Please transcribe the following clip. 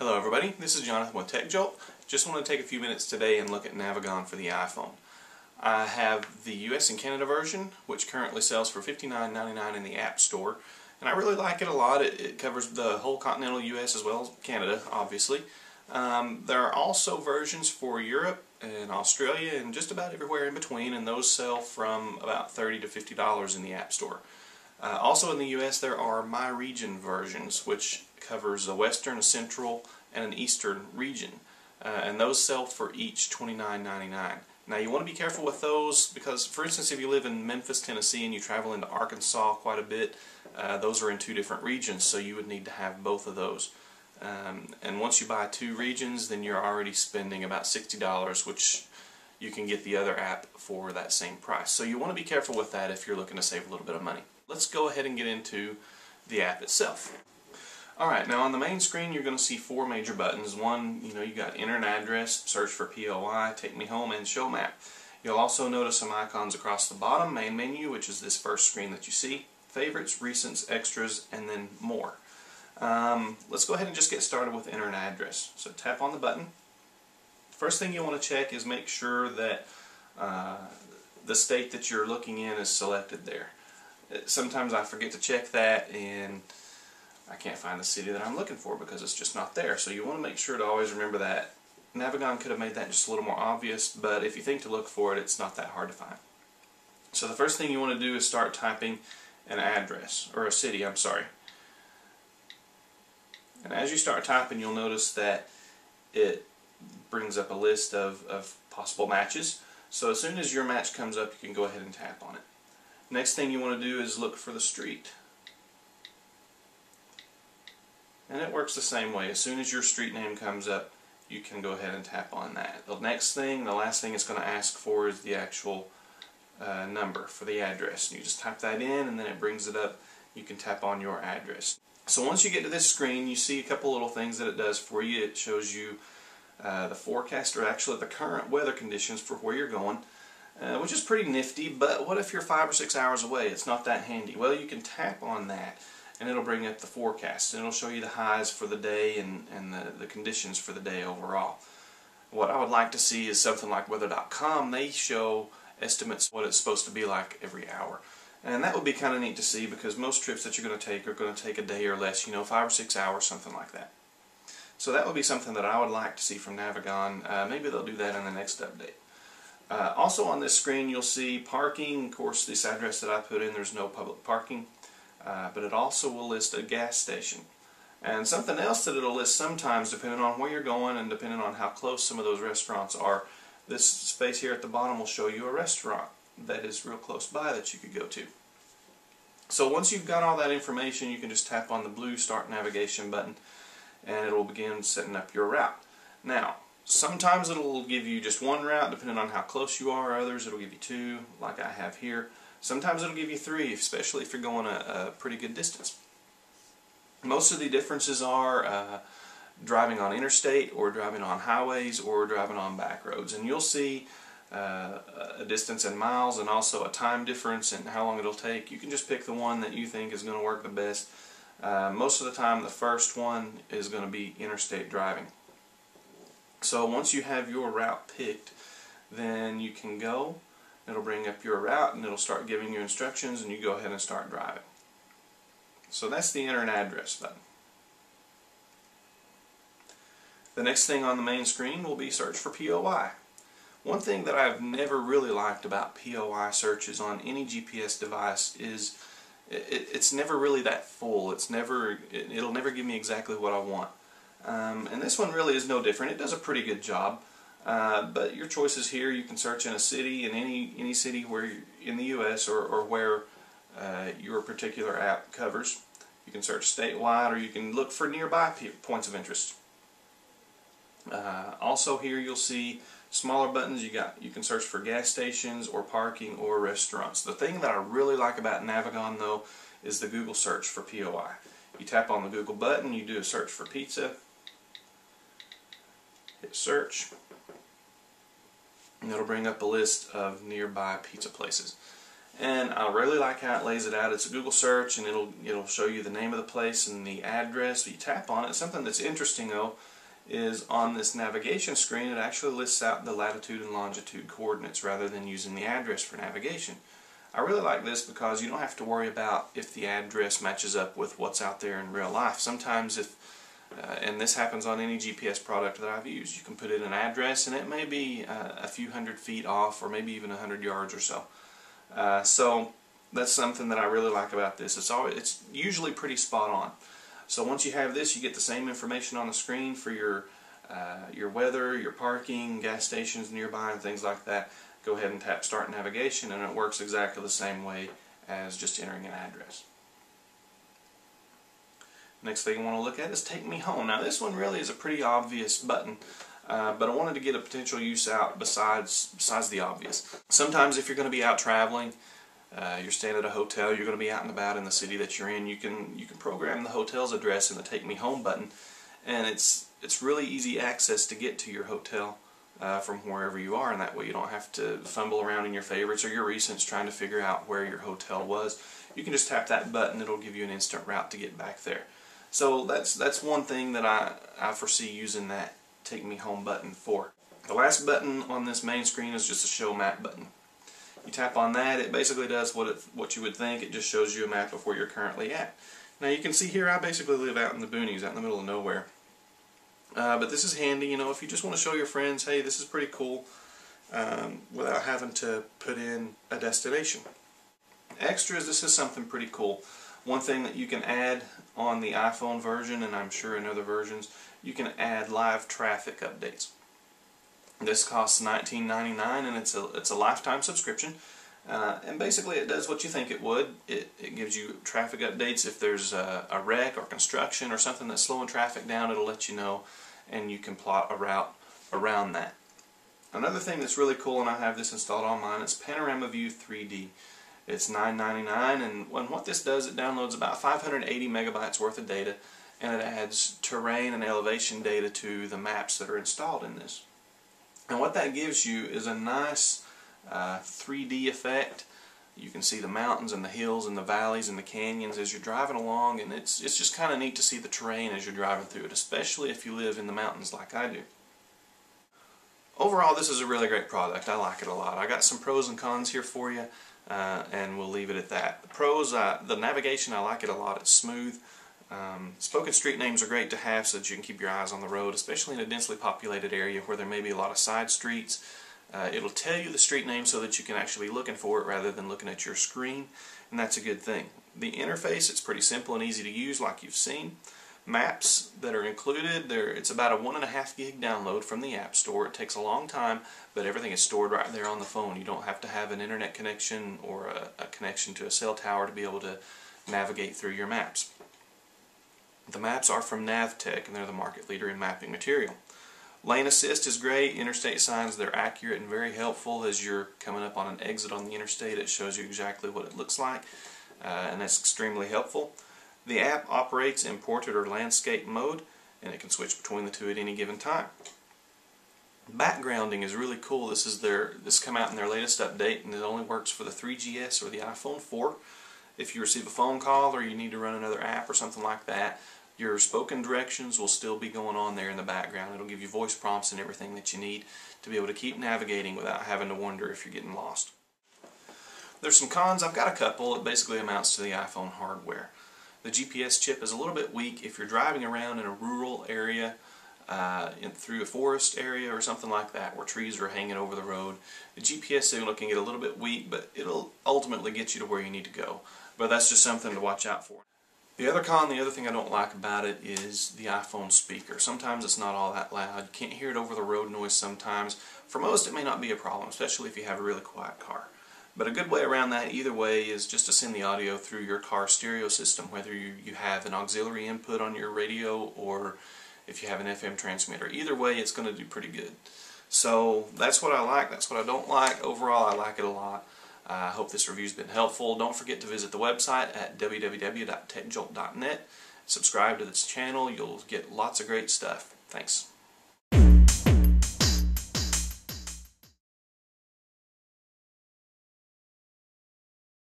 Hello everybody, this is Jonathan with Tech Jolt. Just want to take a few minutes today and look at Navigon for the iPhone. I have the US and Canada version, which currently sells for $59.99 in the App Store. And I really like it a lot. It covers the whole continental US as well as Canada, obviously. There are also versions for Europe and Australia and just about everywhere in between, and those sell from about $30 to $50 in the App Store. Also in the US there are My Region versions, which covers a western, a central, and an eastern region. And those sell for each $29.99. Now you want to be careful with those because, for instance, if you live in Memphis, Tennessee and you travel into Arkansas quite a bit, those are in two different regions, so you would need to have both of those. And once you buy two regions, then you're already spending about $60, which you can get the other app for that same price. So you want to be careful with that if you're looking to save a little bit of money. Let's go ahead and get into the app itself. Alright, now on the main screen you're going to see four major buttons. One, you got enter an address, search for POI, take me home, and show map. You'll also notice some icons across the bottom, main menu, which is this first screen that you see, favorites, recents, extras, and then more. Let's go ahead and just get started with enter an address. So tap on the button. First thing you want to check is make sure that the state that you're looking in is selected there. Sometimes I forget to check that and I can't find the city that I'm looking for because it's just not there. So you want to make sure to always remember that. Navigon could have made that just a little more obvious, but if you think to look for it, it's not that hard to find. So the first thing you want to do is start typing an address, or a city, I'm sorry. And as you start typing, you'll notice that it brings up a list of possible matches. So as soon as your match comes up, you can go ahead and tap on it. Next thing you want to do is look for the street. And it works the same way. As soon as your street name comes up, you can go ahead and tap on that. The last thing it's going to ask for is the actual number for the address. You just type that in and then it brings it up. You can tap on your address. So once you get to this screen, you see a couple little things that it does for you. It shows you the forecast, or actually the current weather conditions for where you're going, which is pretty nifty. But what if you're 5 or 6 hours away? It's not that handy. Well, you can tap on that and it'll bring up the forecast, and it'll show you the highs for the day and the conditions for the day overall. What I would like to see is something like weather.com. They show estimates what it's supposed to be like every hour. And that would be kind of neat to see, because most trips that you're going to take are going to take a day or less, 5 or 6 hours, something like that. So that would be something that I would like to see from Navigon. Maybe they'll do that in the next update. Also on this screen you'll see parking. Of course, this address that I put in, there's no public parking. But it also will list a gas station. And something else that it'll list sometimes, depending on where you're going and depending on how close some of those restaurants are, this space here at the bottom will show you a restaurant that is real close by that you could go to. So once you've got all that information, you can just tap on the blue Start Navigation button and it will begin setting up your route. Now, sometimes it'll give you just one route depending on how close you are. Others it'll give you two, like I have here. Sometimes it'll give you three, especially if you're going a pretty good distance. Most of the differences are driving on interstate, or driving on highways, or driving on back roads. And you'll see a distance in miles, and also a time difference and how long it'll take. You can just pick the one that you think is going to work the best. Most of the time the first one is going to be interstate driving. So once you have your route picked, then you can go. It'll bring up your route and it'll start giving you instructions, and you go ahead and start driving. So that's the enter an address button. The next thing on the main screen will be search for POI. One thing that I've never really liked about POI searches on any GPS device is it's never really that full. It'll never give me exactly what I want. And this one really is no different. It does a pretty good job. But your choices here, you can search in a city, in any city where in the US or where your particular app covers. You can search statewide, or you can look for nearby points of interest. Also here you'll see smaller buttons. You can search for gas stations or parking or restaurants. The thing that I really like about Navigon though is the Google search for POI. You tap on the Google button, you do a search for pizza, hit search, and it'll bring up a list of nearby pizza places. And I really like how it lays it out. It's a Google search, and it'll show you the name of the place and the address. So you tap on it. Something that's interesting though is on this navigation screen it actually lists out the latitude and longitude coordinates rather than using the address for navigation. I really like this because you don't have to worry about if the address matches up with what's out there in real life. Sometimes if, and this happens on any GPS product that I've used, you can put in an address and it may be a few hundred feet off or maybe even 100 yards or so. So that's something that I really like about this. It's usually pretty spot on. So once you have this, you get the same information on the screen for your weather, your parking, gas stations nearby, and things like that. Go ahead and tap Start Navigation, and it works exactly the same way as just entering an address. Next thing I want to look at is Take Me Home. Now this one really is a pretty obvious button, but I wanted to get a potential use out besides the obvious. Sometimes if you're going to be out traveling, you're staying at a hotel, you're going to be out and about in the city that you're in, you can program the hotel's address in the Take Me Home button, and it's really easy access to get to your hotel from wherever you are, and that way you don't have to fumble around in your favorites or your recents trying to figure out where your hotel was. You can just tap that button, it'll give you an instant route to get back there. So that's one thing that I foresee using that Take Me Home button for. The last button on this main screen is just a Show Map button. You tap on that, it basically does what you would think. It just shows you a map of where you're currently at. Now you can see here I basically live out in the boonies, out in the middle of nowhere. But this is handy, you know, if you just want to show your friends, hey, this is pretty cool, without having to put in a destination. Extras, this is something pretty cool. One thing that you can add on the iPhone version, and I'm sure in other versions, you can add live traffic updates. This costs $19.99 and it's a lifetime subscription, and basically it does what you think it would. It gives you traffic updates. If there's a wreck or construction or something that's slowing traffic down, it'll let you know, and you can plot a route around that. Another thing that's really cool, and I have this installed on mine, is Panorama View 3D. It's $9.99, and what this does, it downloads about 580 megabytes worth of data, and it adds terrain and elevation data to the maps that are installed in this. And what that gives you is a nice 3D effect. You can see the mountains and the hills and the valleys and the canyons as you're driving along, and it's just kind of neat to see the terrain as you're driving through it, especially if you live in the mountains like I do. Overall, this is a really great product. I like it a lot. I got some pros and cons here for you, and we'll leave it at that. The pros, the navigation, I like it a lot. It's smooth. Spoken street names are great to have so that you can keep your eyes on the road, especially in a densely populated area where there may be a lot of side streets. It'll tell you the street name so that you can actually be looking for it rather than looking at your screen, and that's a good thing. The interface, it's pretty simple and easy to use like you've seen. Maps that are included, it's about a 1.5 gig download from the App Store. It takes a long time, but everything is stored right there on the phone. You don't have to have an internet connection or a connection to a cell tower to be able to navigate through your maps. The maps are from Navtech, and they're the market leader in mapping material. Lane assist is great. Interstate signs, they're accurate and very helpful. As you're coming up on an exit on the interstate, it shows you exactly what it looks like, and that's extremely helpful. The app operates in portrait or landscape mode, and it can switch between the two at any given time. Backgrounding is really cool. This come out in their latest update, and it only works for the 3GS or the iPhone 4. If you receive a phone call or you need to run another app or something like that, your spoken directions will still be going on there in the background. It'll give you voice prompts and everything that you need to be able to keep navigating without having to wonder if you're getting lost. There's some cons. I've got a couple. It basically amounts to the iPhone hardware. The GPS chip is a little bit weak if you're driving around in a rural area, through a forest area or something like that where trees are hanging over the road. The GPS signal can get a little bit weak, but it'll ultimately get you to where you need to go. But that's just something to watch out for. The other thing I don't like about it is the iPhone speaker. Sometimes it's not all that loud. You can't hear it over the road noise sometimes. For most it may not be a problem, especially if you have a really quiet car. But a good way around that either way is just to send the audio through your car stereo system, whether you have an auxiliary input on your radio or if you have an FM transmitter. Either way it's going to do pretty good. So that's what I like, that's what I don't like. Overall I like it a lot. I hope this review's been helpful. Don't forget to visit the website at www.techjolt.net. Subscribe to this channel. You'll get lots of great stuff. Thanks.